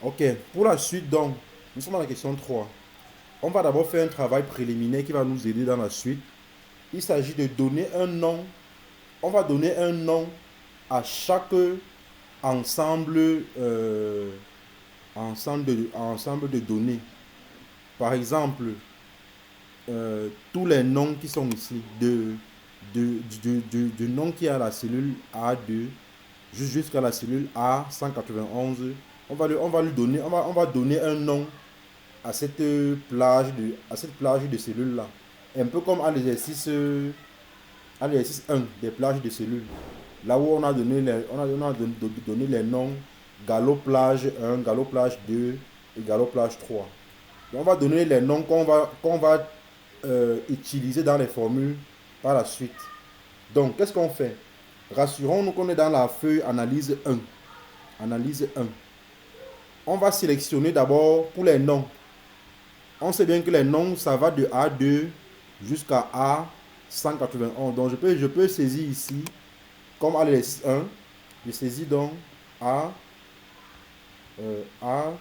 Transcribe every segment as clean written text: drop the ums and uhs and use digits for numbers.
Ok, pour la suite, donc, nous sommes à la question 3. On va d'abord faire un travail préliminaire qui va nous aider dans la suite. Il s'agit de donner un nom. On va donner un nom à chaque ensemble, ensemble de données. Par exemple, tous les noms qui sont ici, du nom qui est à la cellule A2 jusqu'à la cellule A191, on va lui donner, on va donner un nom à cette plage de cellules là. Un peu comme à l'exercice 1 des plages de cellules. Là où on a donné les noms Gallo-plage 1, Gallo-plage 2 et Gallo-plage 3. Donc on va donner les noms qu'on va utiliser dans les formules par la suite. Donc, qu'est-ce qu'on fait? Rassurons-nous qu'on est dans la feuille analyse 1. Analyse 1. On va sélectionner d'abord pour les noms. On sait bien que les noms, ça va de A2 jusqu'à A191. Donc, je peux saisir ici, comme à l'exercice 1, je saisis donc A, A,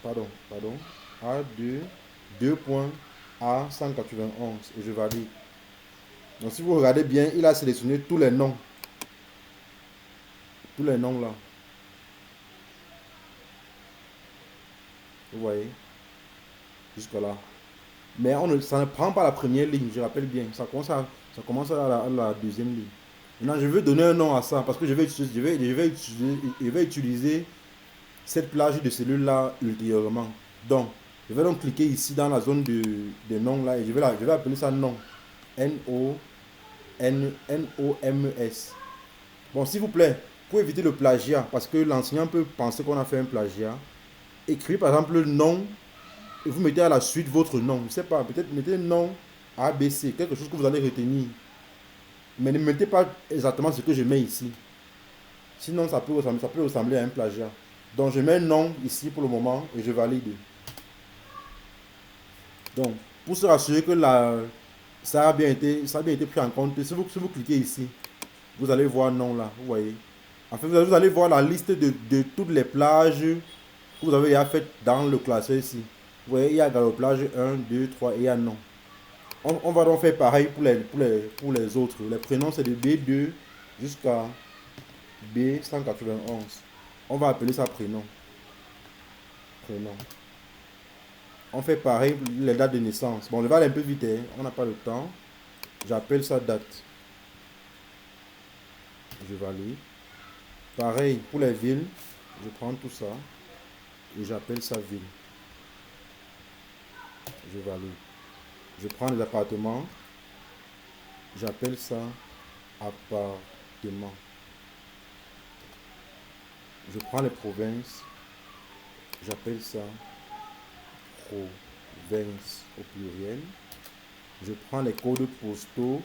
pardon, A2, 2 points, A191 et je valide. Donc, si vous regardez bien, il a sélectionné tous les noms. Tous les noms là. Vous voyez? Jusque là. Mais ça ne prend pas la première ligne, je rappelle bien. Ça commence à la deuxième ligne. Maintenant, je veux donner un nom à ça parce que je vais utiliser cette plage de cellules là ultérieurement. Donc, je vais donc cliquer ici dans la zone de nom là et je vais appeler ça nom. N-O-M-S. Bon, s'il vous plaît, pour éviter le plagiat, parce que l'enseignant peut penser qu'on a fait un plagiat, écrivez par exemple le nom et vous mettez à la suite votre nom. Je ne sais pas, peut-être mettez nom ABC, quelque chose que vous allez retenir. Mais ne mettez pas exactement ce que je mets ici. Sinon, ça peut ressembler à un plagiat. Donc, je mets nom ici pour le moment et je valide. Donc, pour se rassurer que ça a bien été pris en compte, si vous cliquez ici, vous allez voir nom là, vous voyez. En fait, vous allez voir la liste de toutes les plages que vous avez déjà faites dans le classeur ici. Vous voyez, il y a dans la plage 1, 2, 3 et il y a nom. On va donc faire pareil pour les autres. Les prénoms, c'est de B2 jusqu'à B191. On va appeler ça prénom. Prénom. On fait pareil pour les dates de naissance. Bon, je vais aller un peu vite, hein. On n'a pas le temps. J'appelle ça date. Je valide. Pareil pour les villes. Je prends tout ça et j'appelle ça ville. Je valide. Je prends les appartements. J'appelle ça appartement. Je prends les provinces. J'appelle ça province au pluriel. Je prends les codes postaux.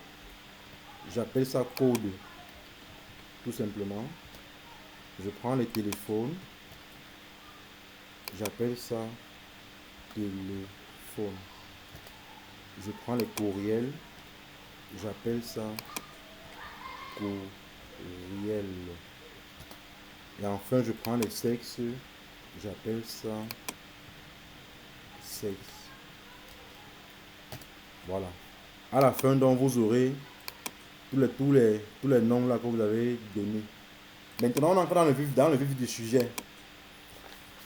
J'appelle ça code. Tout simplement. Je prends les téléphones. J'appelle ça téléphone. Je prends les courriels. J'appelle ça courriel. Et enfin, je prends les sexes. J'appelle ça sexe. Voilà. À la fin, donc, vous aurez tous les noms là que vous avez donnés. Maintenant, on entre dans le vif du sujet.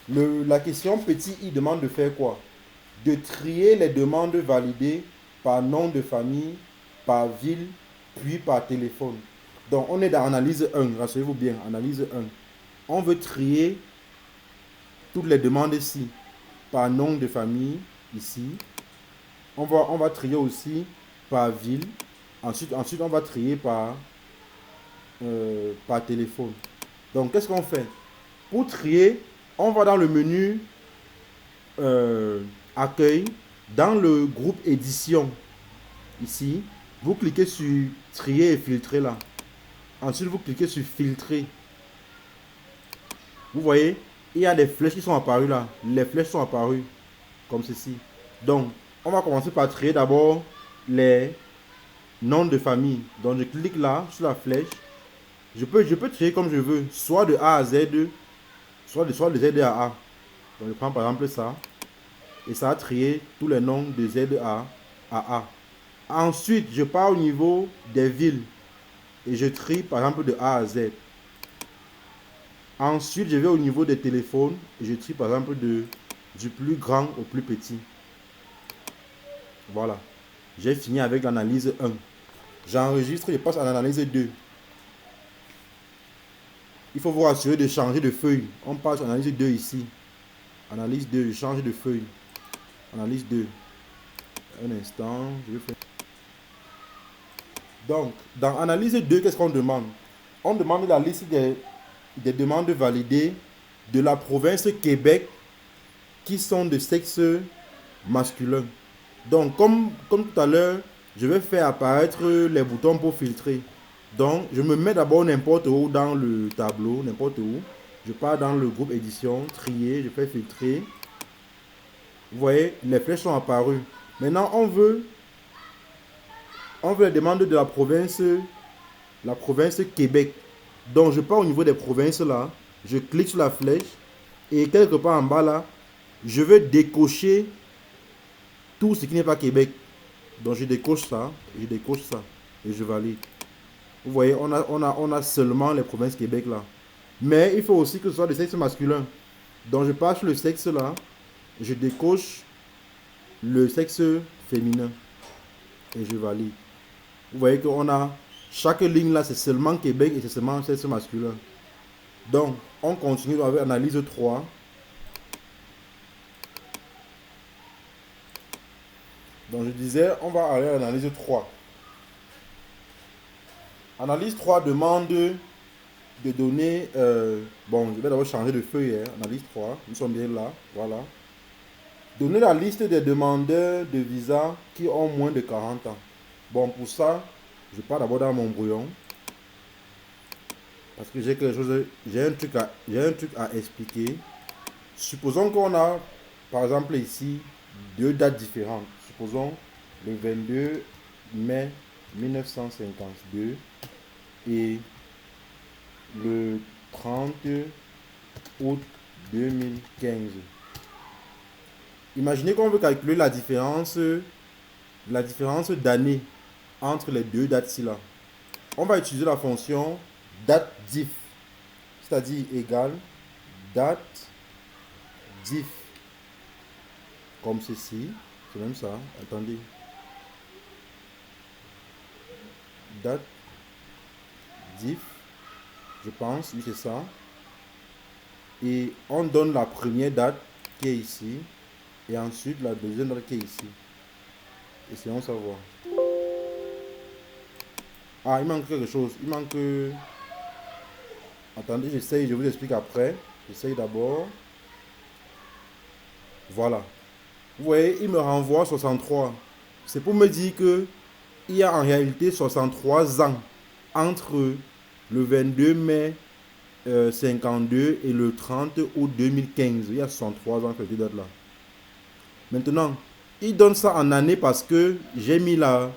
La question petit i demande de faire quoi? De trier les demandes validées par nom de famille, par ville, puis par téléphone. Donc, on est dans analyse 1, rassurez-vous bien, analyse 1. On veut trier toutes les demandes ici, par nom de famille, ici. On va trier aussi par ville. Ensuite on va trier par téléphone. Donc, qu'est-ce qu'on fait? Pour trier, on va dans le menu accueil, dans le groupe édition, ici, vous cliquez sur trier et filtrer là. Ensuite, vous cliquez sur filtrer. Vous voyez, il y a des flèches qui sont apparues là. Les flèches sont apparues comme ceci. Donc, on va commencer par trier d'abord les noms de famille. Donc, je clique là sur la flèche. Je peux trier comme je veux, soit de A à Z, soit de Z à A. Donc je prends par exemple ça. Et ça a trié tous les noms de Z à A. Ensuite, je pars au niveau des villes. Et je trie par exemple de A à Z. Ensuite, je vais au niveau des téléphones. Et je trie par exemple du plus grand au plus petit. Voilà. J'ai fini avec l'analyse 1. J'enregistre et je passe à l'analyse 2. Il faut vous assurer de changer de feuille. On passe à l'analyse 2 ici. Analyse 2, je change de feuille. Analyse 2. Un instant, je vais faire. Donc, dans analyse 2, qu'est-ce qu'on demande? On demande la liste des demandes validées de la province Québec qui sont de sexe masculin. Donc, comme tout à l'heure, je vais faire apparaître les boutons pour filtrer. Donc, je me mets d'abord n'importe où dans le tableau, n'importe où. Je pars dans le groupe édition, trier, je fais filtrer. Vous voyez, les flèches sont apparues. Maintenant, on veut les demandes de la province Québec. Donc, je pars au niveau des provinces là. Je clique sur la flèche. Et quelque part en bas là, je vais décocher tout ce qui n'est pas Québec. Donc, je décoche ça. Et je valide. Vous voyez, on a seulement les provinces Québec là. Mais il faut aussi que ce soit de sexe masculin. Donc, je pars sur le sexe là. Je décoche le sexe féminin. Et je valide. Vous voyez qu'on a chaque ligne là, c'est seulement Québec et c'est seulement sexe masculin. Donc, on continue avec analyse 3. Donc, je disais, on va aller à l'analyse 3. Analyse 3 demande de donner... bon, je vais d'abord changer de feuille. Analyse 3, nous sommes bien là. Voilà. Donner la liste des demandeurs de visa qui ont moins de 40 ans. Bon, pour ça, je pars d'abord dans mon brouillon. Parce que j'ai quelque chose, j'ai un truc à expliquer. Supposons qu'on a, par exemple ici, deux dates différentes. Supposons le 22 mai 1952 et le 30 août 2015. Imaginez qu'on veut calculer la différence d'année entre les deux dates-ci là. On va utiliser la fonction date diff, c'est-à-dire égale date diff, comme ceci. C'est même ça. Attendez. Date diff, je pense, oui c'est ça. Et on donne la première date qui est ici. Et ensuite la deuxième date qui est ici. Essayons de savoir. Ah, il manque quelque chose. Il manque... Attendez, j'essaye, je vous explique après. J'essaye d'abord. Voilà. Vous voyez, il me renvoie 63. C'est pour me dire que il y a en réalité 63 ans entre le 22 mai 52 et le 30 août 2015. Il y a 63 ans que ces dates là. Maintenant, il donne ça en année parce que j'ai mis la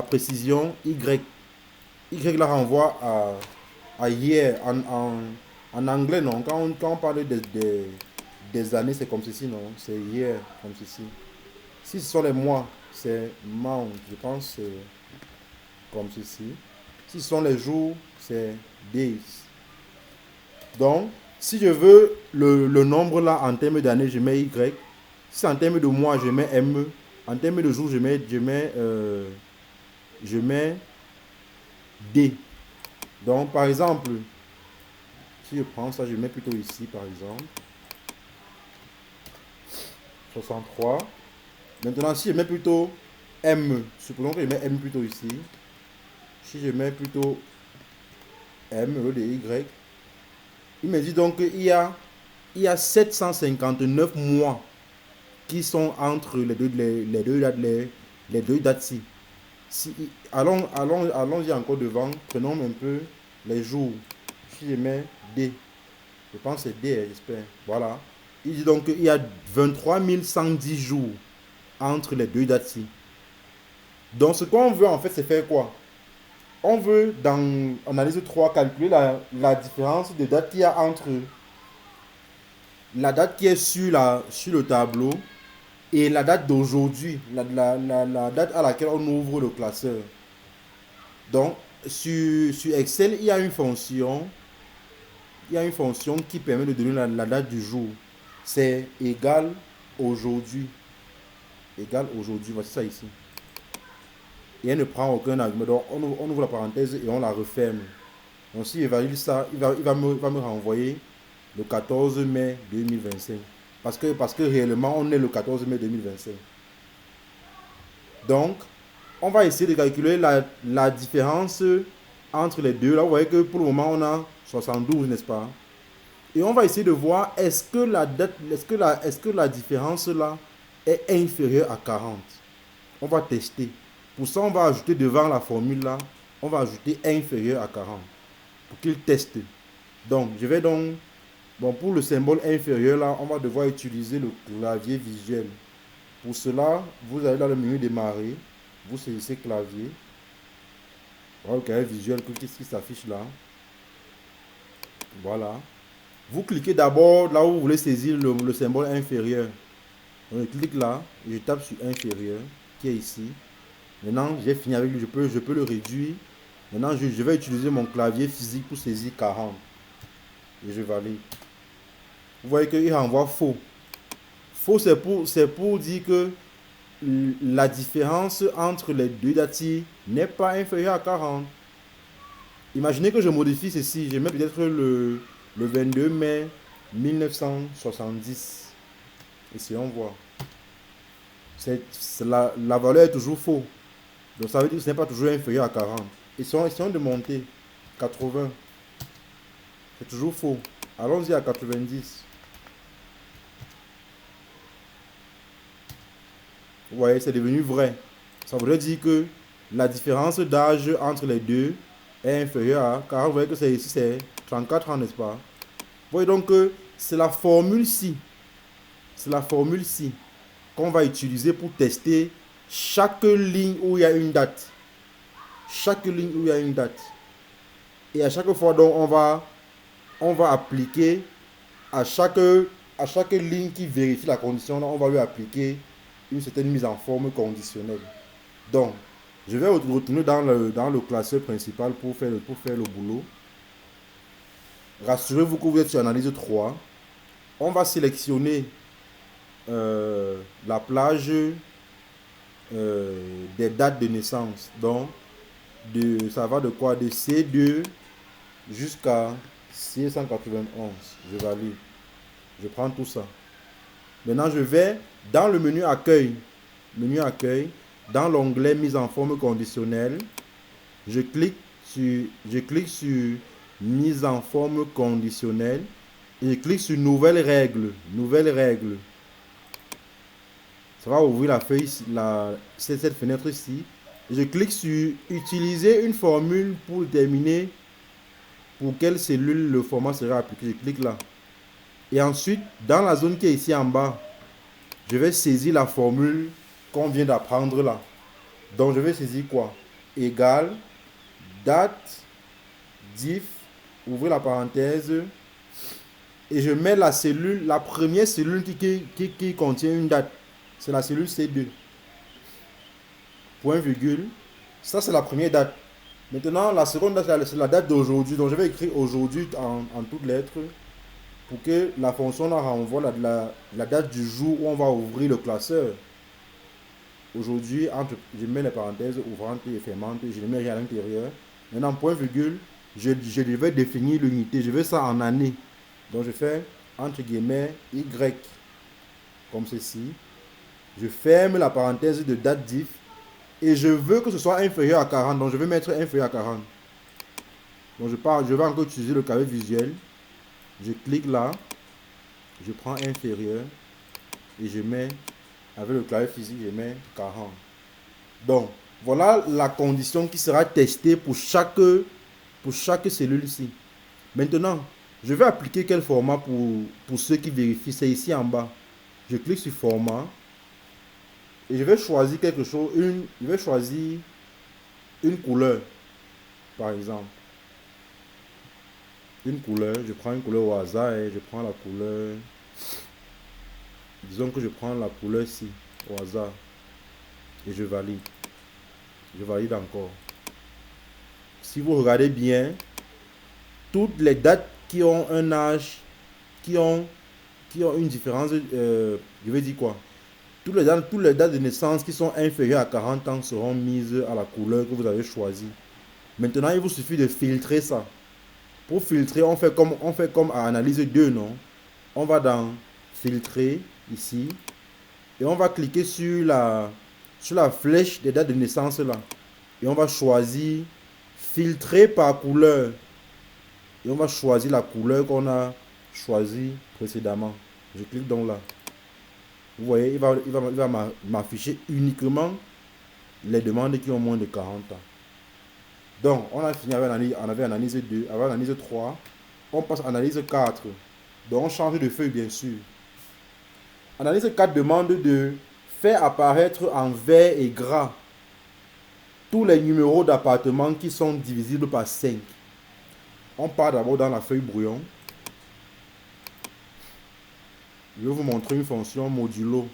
précision Y. Y la renvoie à hier. En anglais, non. Quand on parle des années, c'est comme ceci, non. C'est hier, comme ceci. Si ce sont les mois, c'est month. Je pense c'est comme ceci. Si ce sont les jours, c'est days. Donc, si je veux le nombre là en termes d'années, je mets Y. Si en termes de mois, je mets M. En termes de jours, je mets D. Donc, par exemple, si je prends ça, je mets plutôt ici, par exemple. 63. Maintenant, si je mets plutôt M, supposons que je mets M plutôt ici. Si je mets plutôt M au lieu de Y, il me dit donc qu'il y a 759 mois qui sont entre les deux dates-ci. Allons-y encore devant. Prenons un peu les jours. Si je mets D, je pense que c'est D, j'espère. Voilà. Il dit donc qu'il y a 23 110 jours entre les deux dates-ci. Donc, ce qu'on veut en fait, c'est faire quoi? On veut, dans analyse 3, calculer la différence de date qu'il y a entre la date qui est sur le tableau et la date d'aujourd'hui, la date à laquelle on ouvre le classeur. Donc, sur Excel, il y a une fonction qui permet de donner la date du jour. C'est égal aujourd'hui. Égal aujourd'hui, voici ça ici. Et elle ne prend aucun argument. Donc, on ouvre la parenthèse et on la referme. Donc, si j'évalue ça, il va me renvoyer le 14 mai 2025. Parce que réellement, on est le 14 mai 2025. Donc, on va essayer de calculer la différence entre les deux. Là, vous voyez que pour le moment, on a 72, n'est-ce pas? Et on va essayer de voir est-ce que la différence là est inférieure à 40. On va tester. Pour ça, on va ajouter devant la formule là, on va ajouter inférieur à 40 pour qu'il teste. Donc, je vais donc, bon, pour le symbole inférieur là, on va devoir utiliser le clavier visuel. Pour cela, vous allez dans le menu démarrer, vous saisissez clavier. Voilà le clavier visuel, qu'est-ce qui s'affiche là. Voilà. Vous cliquez d'abord là où vous voulez saisir le symbole inférieur. Donc, je clique là, et je tape sur inférieur, qui est ici. Maintenant, j'ai fini avec lui, je peux le réduire. Maintenant, je vais utiliser mon clavier physique pour saisir 40. Et je valide. Vous voyez qu'il renvoie faux. Faux, c'est pour dire que la différence entre les deux dates n'est pas inférieure à 40. Imaginez que je modifie ceci. Je mets peut-être le 22 mai 1970. Et si on voit. La valeur est toujours faux. Donc ça veut dire que ce n'est pas toujours inférieur à 40. Essayons de monter. 80. C'est toujours faux. Allons-y à 90. Vous voyez, c'est devenu vrai. Ça voudrait dire que la différence d'âge entre les deux est inférieure à 40. Vous voyez que ici c'est 34 ans, n'est-ce pas? Vous voyez donc que c'est la formule-ci. C'est la formule-ci qu'on va utiliser pour tester chaque ligne où il y a une date. Chaque ligne où il y a une date. Et à chaque fois, donc, on va appliquer à chaque ligne qui vérifie la condition, on va lui appliquer une certaine mise en forme conditionnelle. Donc, je vais retourner dans le classeur principal pour faire le boulot. Rassurez-vous que vous êtes sur analyse 3. On va sélectionner la plage des dates de naissance. Donc, ça va de quoi? De C2 jusqu'à C191. Je valide. Je prends tout ça. Maintenant, je vais dans le menu accueil. Dans l'onglet mise en forme conditionnelle. Je clique sur mise en forme conditionnelle. Et je clique sur nouvelle règle. Ça va ouvrir la feuille, cette fenêtre ici. Je clique sur utiliser une formule pour déterminer pour quelle cellule le format sera appliqué. Je clique là. Et ensuite, dans la zone qui est ici en bas, je vais saisir la formule qu'on vient d'apprendre là. Donc, je vais saisir quoi? Égal, date, diff, ouvrir la parenthèse. Et je mets la première cellule qui contient une date. C'est la cellule C2. Point virgule. Ça, c'est la première date. Maintenant, la seconde date, c'est la date d'aujourd'hui. Donc, je vais écrire aujourd'hui en toutes lettres pour que la fonction renvoie la date du jour où on va ouvrir le classeur. Aujourd'hui, je mets les parenthèses ouvrantes et fermantes. Je ne mets rien à l'intérieur. Maintenant, point virgule, je vais définir l'unité. Je veux ça en année. Donc, je fais entre guillemets Y comme ceci. Je ferme la parenthèse de date diff. Et je veux que ce soit inférieur à 40. Donc, je vais mettre inférieur à 40. Donc, je vais encore utiliser le clavier visuel. Je clique là. Je prends inférieur. Et je mets, avec le clavier physique, je mets 40. Donc, voilà la condition qui sera testée pour chaque cellule ici. Maintenant, je vais appliquer quel format pour ceux qui vérifient. C'est ici en bas. Je clique sur format. Et je vais choisir quelque chose, je vais choisir une couleur, par exemple. Une couleur, je prends une couleur au hasard et je prends la couleur Disons que je prends la couleur ici, au hasard, et je valide. Je valide encore. Si vous regardez bien, toutes les dates qui ont un âge, qui ont une différence, je vais dire quoi? Toutes les dates de naissance qui sont inférieures à 40 ans seront mises à la couleur que vous avez choisie. Maintenant, il vous suffit de filtrer ça. Pour filtrer, on fait comme à analyse 2, non? On va dans filtrer, ici, et on va cliquer sur la flèche des dates de naissance là. Et on va choisir filtrer par couleur. Et on va choisir la couleur qu'on a choisie précédemment. Je clique donc là. Vous voyez, il va m'afficher uniquement les demandes qui ont moins de 40 ans. Donc, on a fini avec analyse 2, avec analyse 3. On passe à analyse 4. Donc, on change de feuille, bien sûr. Analyse 4 demande de faire apparaître en vert et gras tous les numéros d'appartements qui sont divisibles par 5. On part d'abord dans la feuille brouillon. Je vais vous montrer une fonction modulo.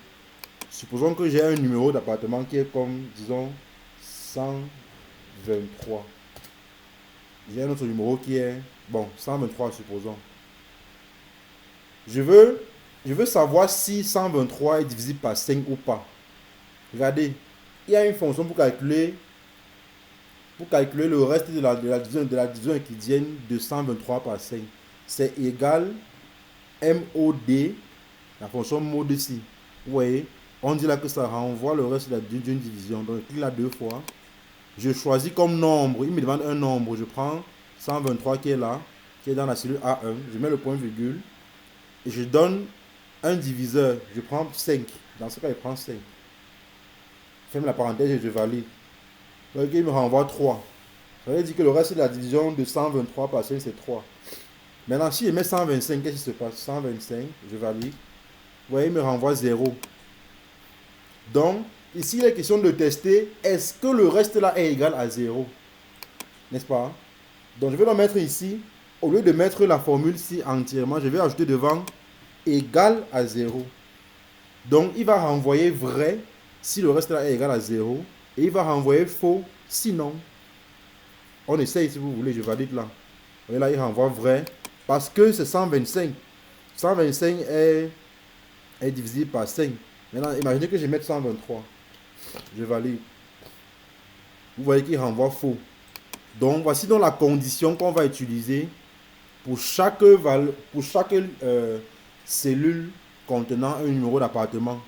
Supposons que j'ai un numéro d'appartement qui est comme, disons, 123. J'ai un autre numéro qui est, bon, 123, supposons. Je veux savoir si 123 est divisible par 5 ou pas. Regardez, il y a une fonction pour calculer le reste de la division euclidienne de 123 par 5. C'est égal MOD, la fonction MOD ici. Vous voyez, on dit là que ça renvoie le reste d'une division. Donc, je clique là 2 fois. Je choisis comme nombre. Il me demande un nombre. Je prends 123 qui est là, qui est dans la cellule A1. Je mets le point virgule. Et je donne un diviseur. Je prends 5. Dans ce cas, je prends 5. Ferme la parenthèse et je valide. Donc, il me renvoie 3. Ça veut dire que le reste de la division de 123 par 5, c'est 3. Maintenant, si je mets 125, qu'est-ce qui se passe? 125, je valide. Vous voyez, il me renvoie 0. Donc, ici, il est question de tester, est-ce que le reste là est égal à 0? N'est-ce pas? Donc, je vais le mettre ici. Au lieu de mettre la formule ici entièrement, je vais ajouter devant égal à 0. Donc, il va renvoyer vrai si le reste là est égal à 0. Et il va renvoyer faux sinon. On essaye si vous voulez, je valide là. Et là, il renvoie vrai parce que c'est 125. 125 est divisible par 5. Maintenant, imaginez que je mette 123. Je valide. Vous voyez qu'il renvoie faux. Donc, voici donc la condition qu'on va utiliser pour chaque cellule contenant un numéro d'appartement.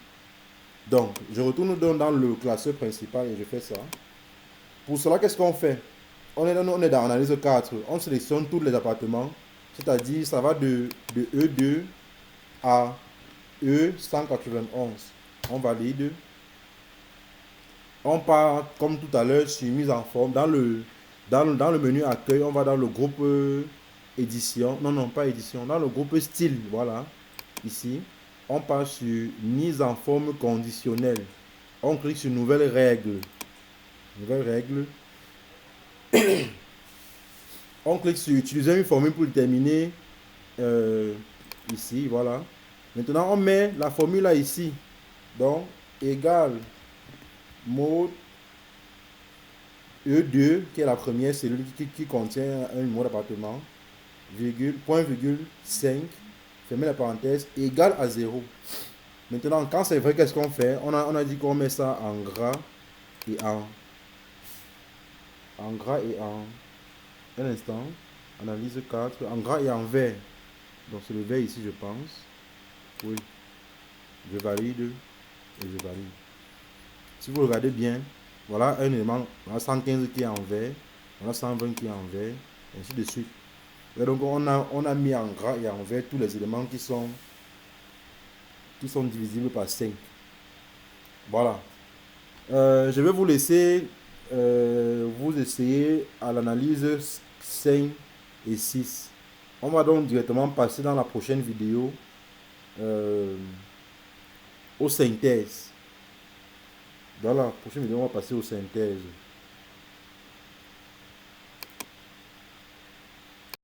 Donc, je retourne donc dans le classeur principal et je fais ça. Pour cela, qu'est-ce qu'on fait? On est dans analyse 4. On sélectionne tous les appartements. C'est-à-dire, ça va de E2 à E191. On valide. On part, comme tout à l'heure, sur mise en forme. Dans le menu accueil, on va dans le groupe édition. Non, pas édition. Dans le groupe style. Voilà. Ici. On part sur mise en forme conditionnelle. On clique sur nouvelle règle. Nouvelle règle. On clique sur utiliser une formule pour déterminer ici, voilà. Maintenant, on met la formule là ici. Donc, égal mode E2, qui est la première cellule qui contient un numéro d'appartement, point virgule 5, fermez la parenthèse, égal à 0. Maintenant, quand c'est vrai, qu'est-ce qu'on fait? On a dit qu'on met ça en gras et en un instant, analyse 4, en gras et en vert. Donc c'est le vert ici, je pense. Oui. Je valide et je valide. Si vous regardez bien, voilà un élément, on a 115 qui est en vert, on a 120 qui est en vert, et ainsi de suite. Et donc on a mis en gras et en vert tous les éléments qui sont divisibles par 5. Voilà. Je vais vous laisser vous essayer à l'analyse 5 et 6. On va donc directement passer dans la prochaine vidéo aux synthèses. Dans la prochaine vidéo, on va passer aux synthèses.